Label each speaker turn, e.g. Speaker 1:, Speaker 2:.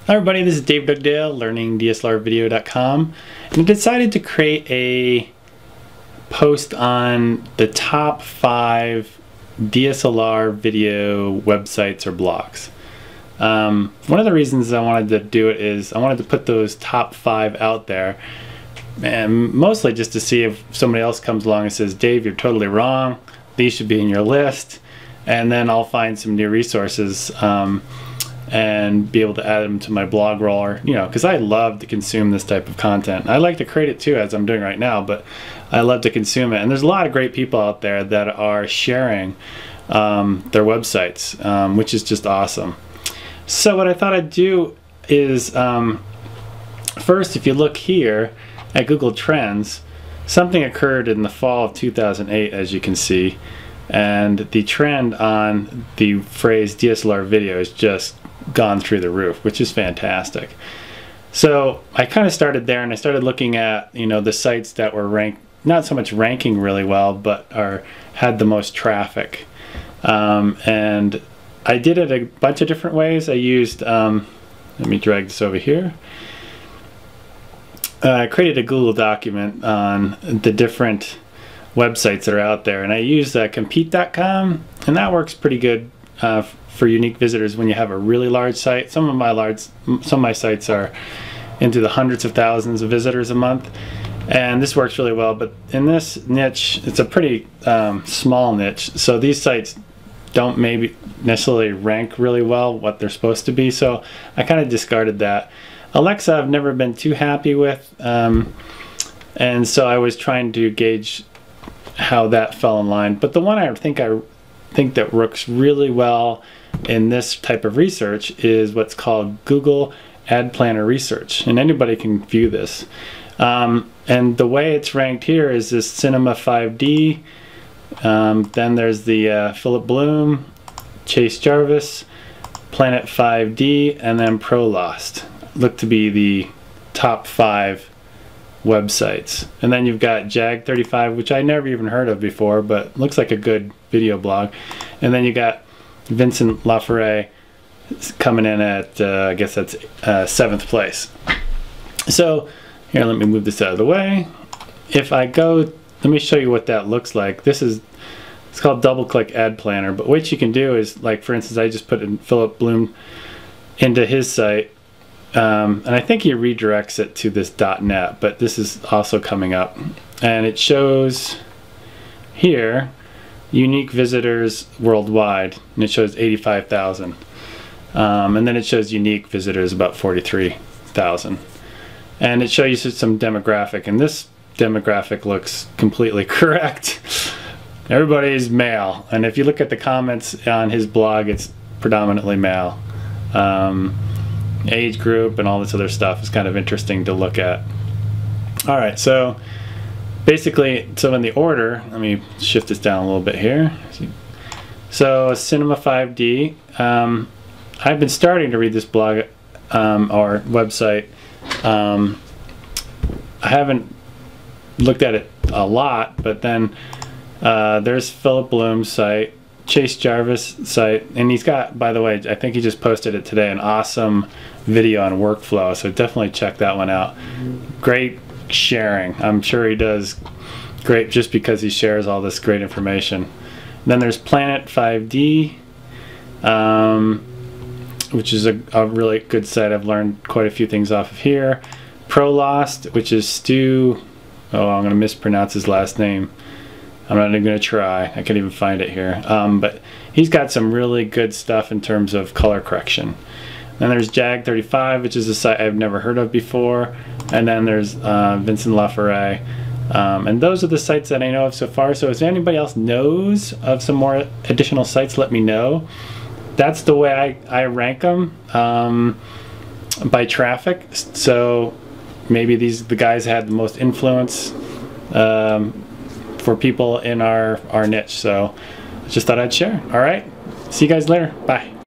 Speaker 1: Hi everybody, this is Dave Dugdale, learningDSLRvideo.com, and I decided to create a post on the top 5 DSLR video websites or blogs. One of the reasons I wanted to do it is I wanted to put those top 5 out there, and mostly just to see if somebody else comes along and says, Dave, you're totally wrong, these should be in your list, and then I'll find some new resources and be able to add them to my blog roller, you know, because I love to consume this type of content. I like to create it too, as I'm doing right now, but I love to consume it. And there's a lot of great people out there that are sharing their websites, which is just awesome. So what I thought I'd do is, first, if you look here at Google Trends, something occurred in the fall of 2008, as you can see, and the trend on the phrase DSLR video is just gone through the roof, which is fantastic. So I kind of started there, and I started looking at, you know, the sites that were ranked, not so much ranking really well, but had the most traffic. And I did it a bunch of different ways. I used, let me drag this over here. I created a Google document on the different websites that are out there, and I use compete.com, and that works pretty good for unique visitors when you have a really large site. Some of my sites are into the hundreds of thousands of visitors a month, and this works really well. But in this niche, it's a pretty small niche, so these sites don't maybe necessarily rank really well what they're supposed to be, so I kind of discarded that. Alexa I've never been too happy with, and so I was trying to gauge how that fell in line. But the one I think that works really well in this type of research is what's called Google Ad Planner Research, and anybody can view this. And the way it's ranked here is this Cinema 5D, then there's the Philip Bloom, Chase Jarvis, Planet 5D, and then ProLost look to be the top 5 websites. And then you've got Jag35, which I never even heard of before, but looks like a good video blog. And then you got Vincent Laforet coming in at I guess that's 7th place. So here, let me move this out of the way. If I go, let me show you what that looks like. It's called double click ad planner, but what you can do is, like, for instance, I just put in Philip Bloom into his site, and I think he redirects it to this .net, but this is also coming up, and it shows here unique visitors worldwide, and it shows 85,000, and then it shows unique visitors about 43,000, and it shows you some demographic, and this demographic looks completely correct. Everybody's male, and if you look at the comments on his blog, it's predominantly male. Age group and all this other stuff is kind of interesting to look at. Alright, so basically, so in the order, let me shift this down a little bit here. So Cinema 5D, I've been starting to read this blog or website. I haven't looked at it a lot, but then there's Philip Bloom's site, Chase Jarvis' site, and he's got, by the way, I think he just posted it today, an awesome video on workflow, so definitely check that one out. Great sharing. I'm sure he does great just because he shares all this great information. And then there's Planet 5D, which is a really good site. I've learned quite a few things off of here. ProLost, which is Stu, oh, I'm going to mispronounce his last name. I'm not even going to try. I can't even find it here. But he's got some really good stuff in terms of color correction. Then there's Jag35, which is a site I've never heard of before. And then there's Vincent Laforet. And those are the sites that I know of so far. So if anybody else knows of some more additional sites, let me know. That's the way I rank them, by traffic. So maybe the guys had the most influence for people in our niche. So I just thought I'd share. All right, see you guys later. Bye.